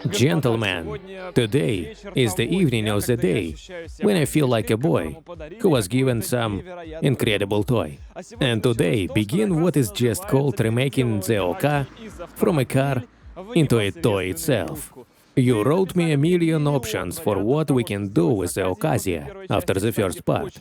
Gentlemen, today is the evening of the day when I feel like a boy who was given some incredible toy. And today begin what is just called remaking the OK from a car into a toy itself. You wrote me a million options for what we can do with the Occasia after the first part.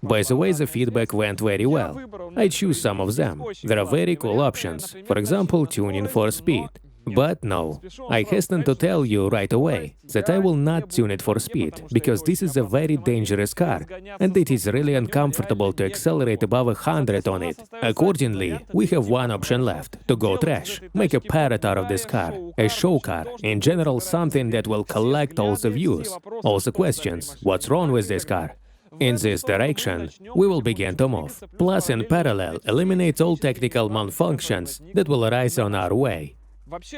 By the way, the feedback went very well. I choose some of them. There are very cool options, for example, tuning for speed. But no, I hasten to tell you right away that I will not tune it for speed, because this is a very dangerous car, and it is really uncomfortable to accelerate above 100 on it. Accordingly, we have one option left, to go trash, make a parrot out of this car, a show car, in general something that will collect all the views, all the questions, what's wrong with this car. In this direction, we will begin to move, plus in parallel eliminate all technical malfunctions that will arise on our way.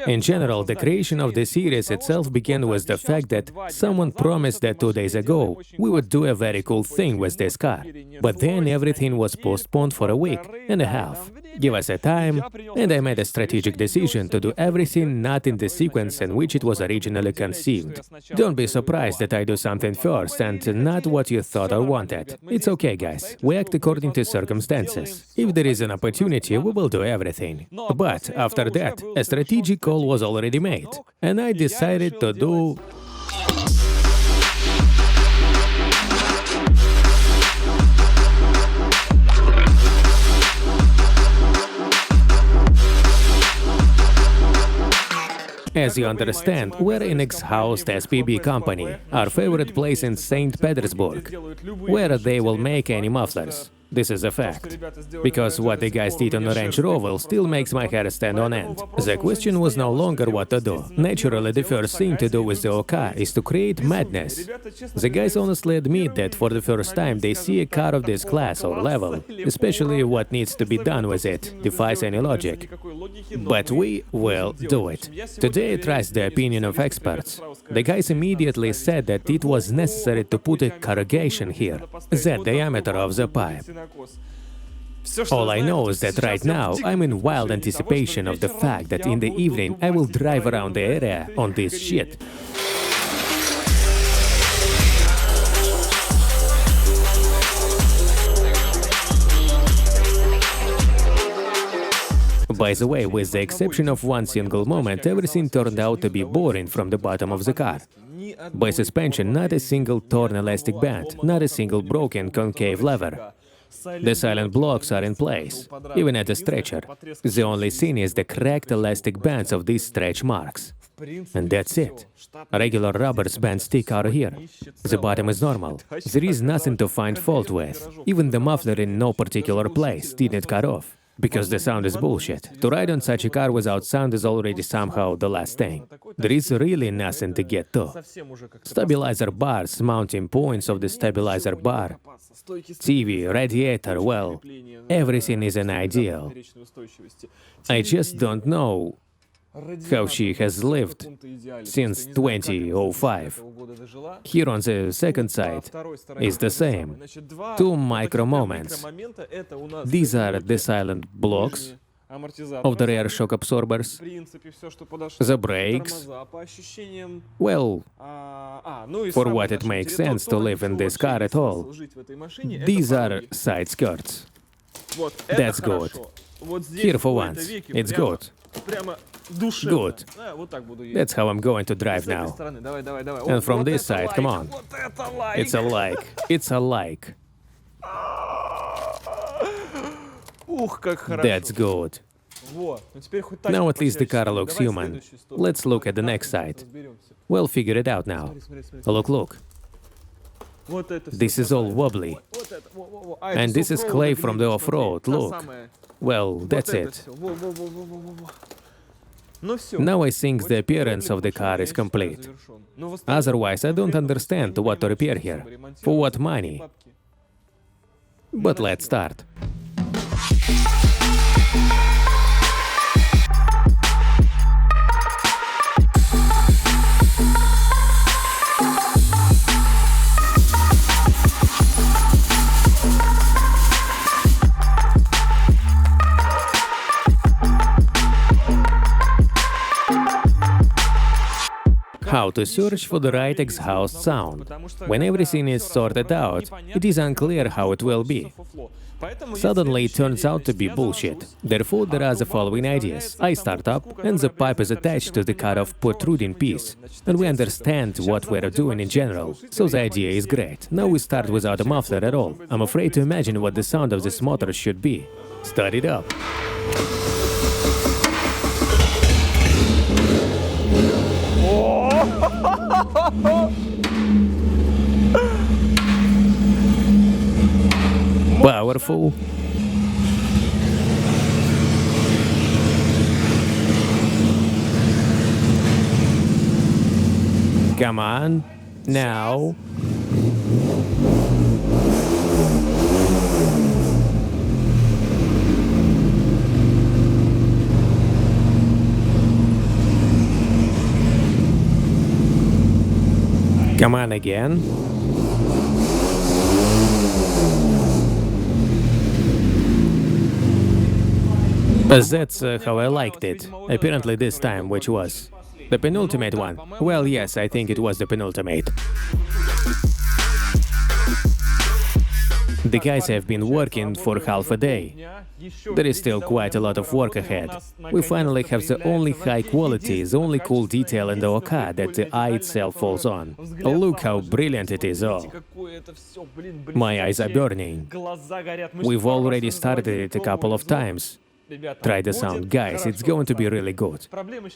In general, the creation of the series itself began with the fact that someone promised that 2 days ago we would do a very cool thing with this car, but then everything was postponed for a week and a half. Give us a time, and I made a strategic decision to do everything not in the sequence in which it was originally conceived. Don't be surprised that I do something first and not what you thought or wanted. It's okay, guys. We act according to circumstances. If there is an opportunity, we will do everything. But after that, a strategic call was already made, and I decided to do... As you understand, we're in EXAUST SPB company, our favorite place in St. Petersburg, where they will make any mufflers. This is a fact. Because what the guys did on the Range Rover still makes my hair stand on end. The question was no longer what to do. Naturally, the first thing to do with the OK is to create madness. The guys honestly admit that for the first time they see a car of this class or level, especially what needs to be done with it, defies any logic. But we will do it. Today I trust the opinion of experts. The guys immediately said that it was necessary to put a corrugation here, the diameter of the pipe. All I know is that right now I'm in wild anticipation of the fact that in the evening I will drive around the area on this shit. By the way, with the exception of one single moment, everything turned out to be boring from the bottom of the car. By suspension, not a single torn elastic band, not a single broken concave lever. The silent blocks are in place, even at the stretcher. The only thing is the cracked elastic bands of these stretch marks. And that's it. Regular rubber bands stick out here. The bottom is normal. There is nothing to find fault with. Even the muffler in no particular place didn't cut off. Because the sound is bullshit. To ride on such a car without sound is already somehow the last thing. There is really nothing to get to. Stabilizer bars, mounting points of the stabilizer bar, TV, radiator, well, everything is an ideal. I just don't know how she has lived since 2005. Here on the second side is the same. Two micro moments. These are the silent blocks of the rear shock absorbers, the brakes. Well, for what it makes sense to live in this car at all. These are side skirts. That's good. Here for once, it's good. Good. That's how I'm going to drive now. And from this side, come on. It's a like. It's a like. That's good. Now at least the car looks human. Let's look at the next side. We'll figure it out now. Look, look. This is all wobbly. And this is clay from the off-road, look. Well, that's it. Now I think the appearance of the car is complete. Otherwise, I don't understand what to repair here. For what money? But let's start. How to search for the right exhaust sound. When everything is sorted out, it is unclear how it will be. Suddenly it turns out to be bullshit. Therefore, there are the following ideas. I start up, and the pipe is attached to the cut-off protruding piece, and we understand what we're doing in general, so the idea is great. Now we start without a muffler at all. I'm afraid to imagine what the sound of this motor should be. Start it up. Powerful. Come on, now. Come on again. That's how I liked it. Apparently this time, which was the penultimate one. Well, yes, I think it was the penultimate. The guys have been working for half a day. There is still quite a lot of work ahead. We finally have the only high quality, the only cool detail in the car that the eye itself falls on. Look how brilliant it is all. My eyes are burning. We've already started it a couple of times. Try the sound, guys, it's going to be really good.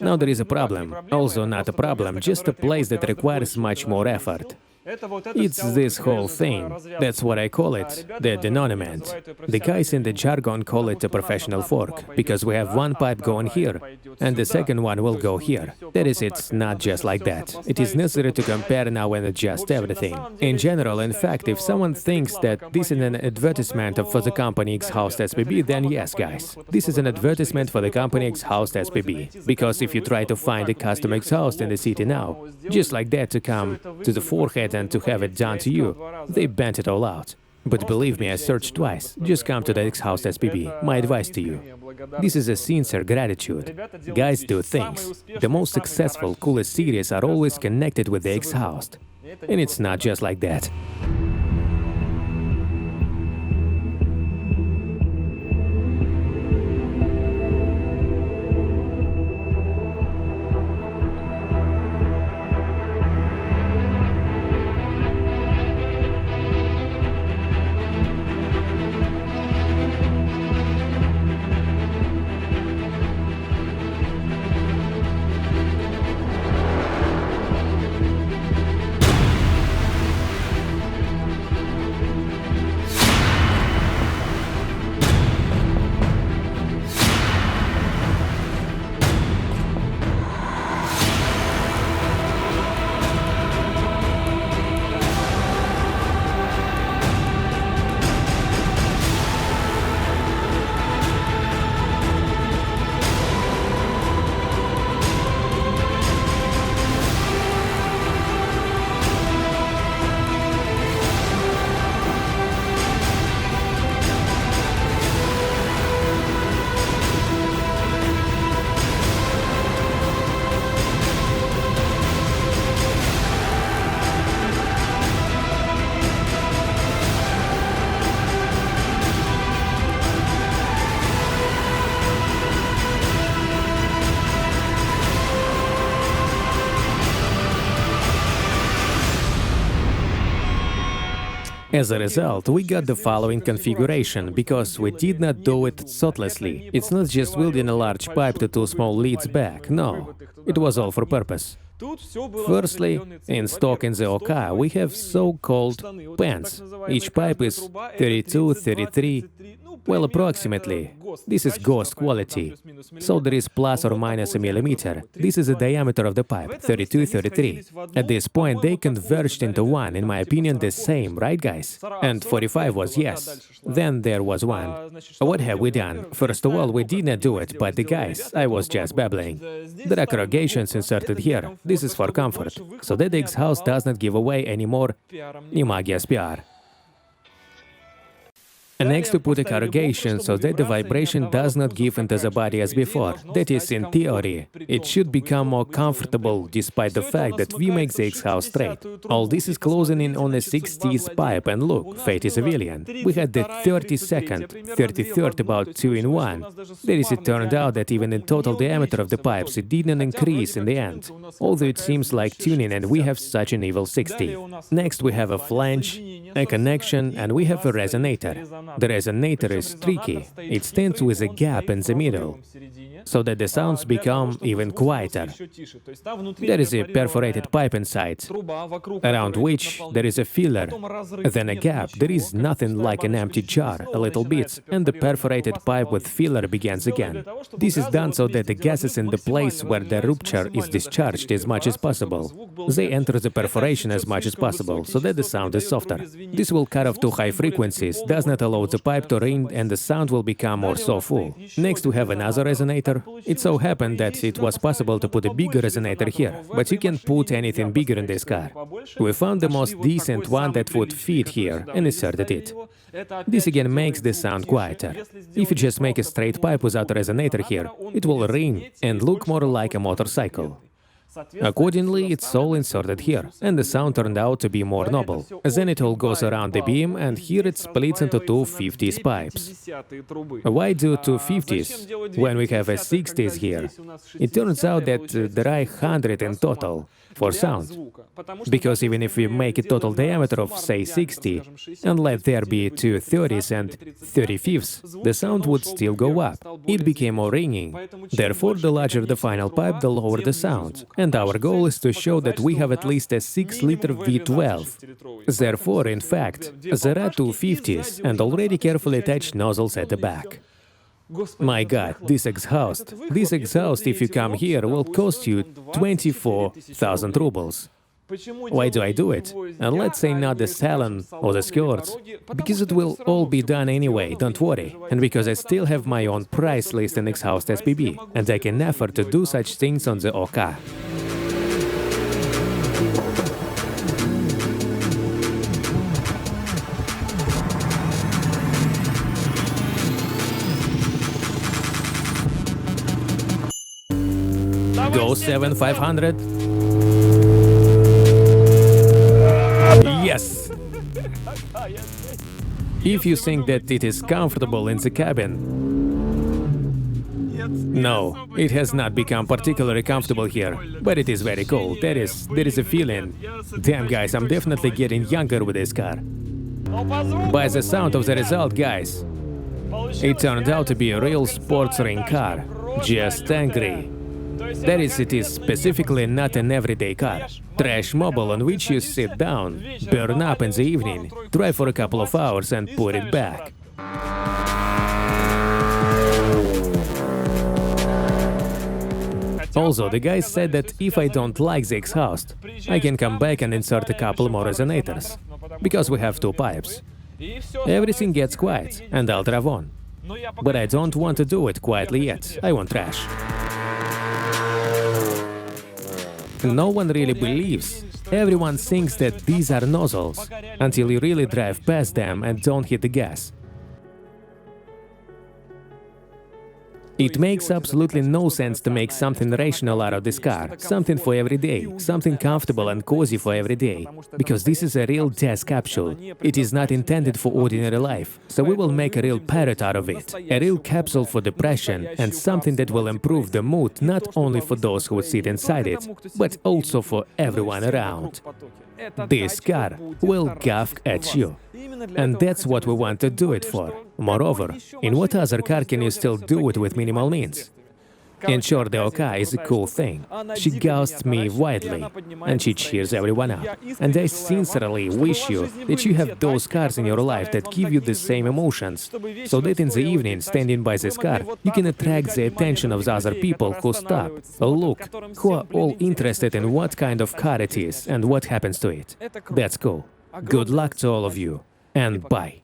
Now there is a problem. Also not a problem, just a place that requires much more effort. It's this whole thing. That's what I call it, the denouement. The guys in the jargon call it a professional fork, because we have one pipe going here, and the second one will go here. That is, it's not just like that. It is necessary to compare now and adjust everything. In general, in fact, if someone thinks that this is an advertisement for the company EXAUST SPB, then yes, guys. This is an advertisement for the company EXAUST SPB. Because if you try to find a custom exhaust in the city now, just like that to come to the forehead and to have it done to you, they bent it all out. But believe me, I searched twice. Just come to the EXAUST SPB. My advice to you. This is a sincere gratitude. Guys do things. The most successful, coolest series are always connected with the EXAUST. And it's not just like that. As a result, we got the following configuration, because we did not do it thoughtlessly. It's not just welding a large pipe to two small leads back, no. It was all for purpose. Firstly, in stock in the OK, we have so-called pans. Each pipe is 32, 33, well, approximately. This is GOST quality. So there is plus or minus a millimeter. This is the diameter of the pipe, 32, 33. At this point, they converged into one, in my opinion, the same, right, guys? And 45 was yes. Then there was one. What have we done? First of all, we did not do it, but the guys, I was just babbling. There are corrugations inserted here. This is for comfort, so that the EXAUST does not give away any more images PR. And next to put a corrugation so that the vibration does not give into the body as before. That is, in theory, it should become more comfortable despite the fact that we make the EXAUST straight. All this is closing in on a 60s pipe, and look, fate is a villain. We had the 32nd, 33rd about 2 in 1. There is, it turned out that even the total diameter of the pipes, it didn't increase in the end. Although it seems like tuning, and we have such an evil 60. Next we have a flange, a connection, and we have a resonator. The resonator is tricky. It stands with a gap in the middle, so that the sounds become even quieter. There is a perforated pipe inside, around which there is a filler, then a gap. There is nothing like an empty jar, a little bit, and the perforated pipe with filler begins again. This is done so that the gases in the place where the rupture is discharged as much as possible. They enter the perforation as much as possible, so that the sound is softer. This will cut off too high frequencies, does not allow the pipe to ring, and the sound will become more so full. Next we have another resonator. It so happened that it was possible to put a bigger resonator here, but you can put anything bigger in this car. We found the most decent one that would fit here and inserted it. This again makes the sound quieter. If you just make a straight pipe without a resonator here, it will ring and look more like a motorcycle. Accordingly, it's all inserted here, and the sound turned out to be more noble. Then it all goes around the beam, and here it splits into two 50s pipes. Why do two 50s when we have a 60s here? It turns out that there are 100 in total for sound. Because even if we make a total diameter of, say, 60, and let there be two 30s and 35s, the sound would still go up. It became more ringing. Therefore, the larger the final pipe, the lower the sound. And our goal is to show that we have at least a 6-liter V12. Therefore, in fact, there are two 50s and already carefully attached nozzles at the back. My God, this exhaust, if you come here, will cost you 24,000 rubles. Why do I do it? And let's say not the salon or the skirts, because it will all be done anyway, don't worry. And because I still have my own price list in EXAUST SPB, and I can afford to do such things on the OK. Go 7500. Yes! If you think that it is comfortable in the cabin, no, it has not become particularly comfortable here, but it is very cool. There is a feeling. Damn, guys, I'm definitely getting younger with this car. By the sound of the result, guys, it turned out to be a real sports ring car, just angry. That is, it is specifically not an everyday car. Trash mobile on which you sit down, burn up in the evening, drive for a couple of hours and put it back. Also, the guy said that if I don't like the exhaust, I can come back and insert a couple more resonators, because we have two pipes. Everything gets quiet, and I'll drive on. But I don't want to do it quietly yet, I want trash. No one really believes. Everyone thinks that these are nozzles, until you really drive past them and don't hit the gas. It makes absolutely no sense to make something rational out of this car, something for every day, something comfortable and cozy for every day, because this is a real death capsule. It is not intended for ordinary life, so we will make a real parrot out of it, a real capsule for depression, and something that will improve the mood not only for those who sit inside it, but also for everyone around. This car will gawk at you. And that's what we want to do it for. Moreover, in what other car can you still do it with minimal means? In short, the OK is a cool thing. She ghosts me widely, and she cheers everyone up. And I sincerely wish you that you have those cars in your life that give you the same emotions, so that in the evening, standing by this car, you can attract the attention of the other people who stop, look, who are all interested in what kind of car it is and what happens to it. That's cool. Good luck to all of you, and bye.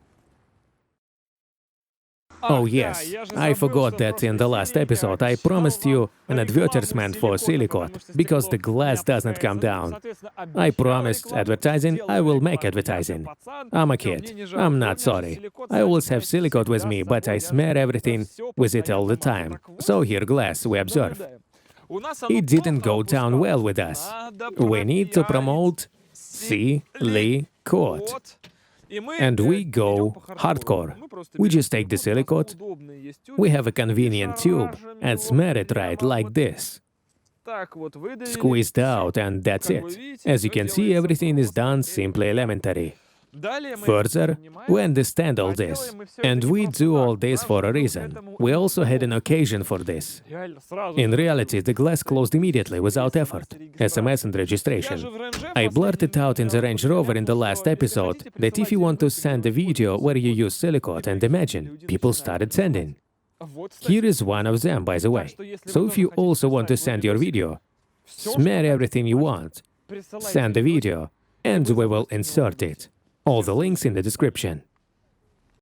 Oh yes, I forgot that in the last episode I promised you an advertisement for silicone, because the glass doesn't come down. I promised advertising, I will make advertising. I'm a kid, I'm not sorry. I always have silicone with me, but I smear everything with it all the time. So here glass, we observe. It didn't go down well with us. We need to promote silicone. And we go hardcore. We just take the silicone, we have a convenient tube, and smear it right like this. Squeezed out, and that's it. As you can see, everything is done simply elementary. Further, we understand all this, and we do all this for a reason. We also had an occasion for this. In reality, the glass closed immediately, without effort, SMS and registration. I blurted out in the Range Rover in the last episode that if you want to send a video where you use silicone, and imagine, people started sending. Here is one of them, by the way. So if you also want to send your video, smear everything you want, send the video, and we will insert it. All the links in the description.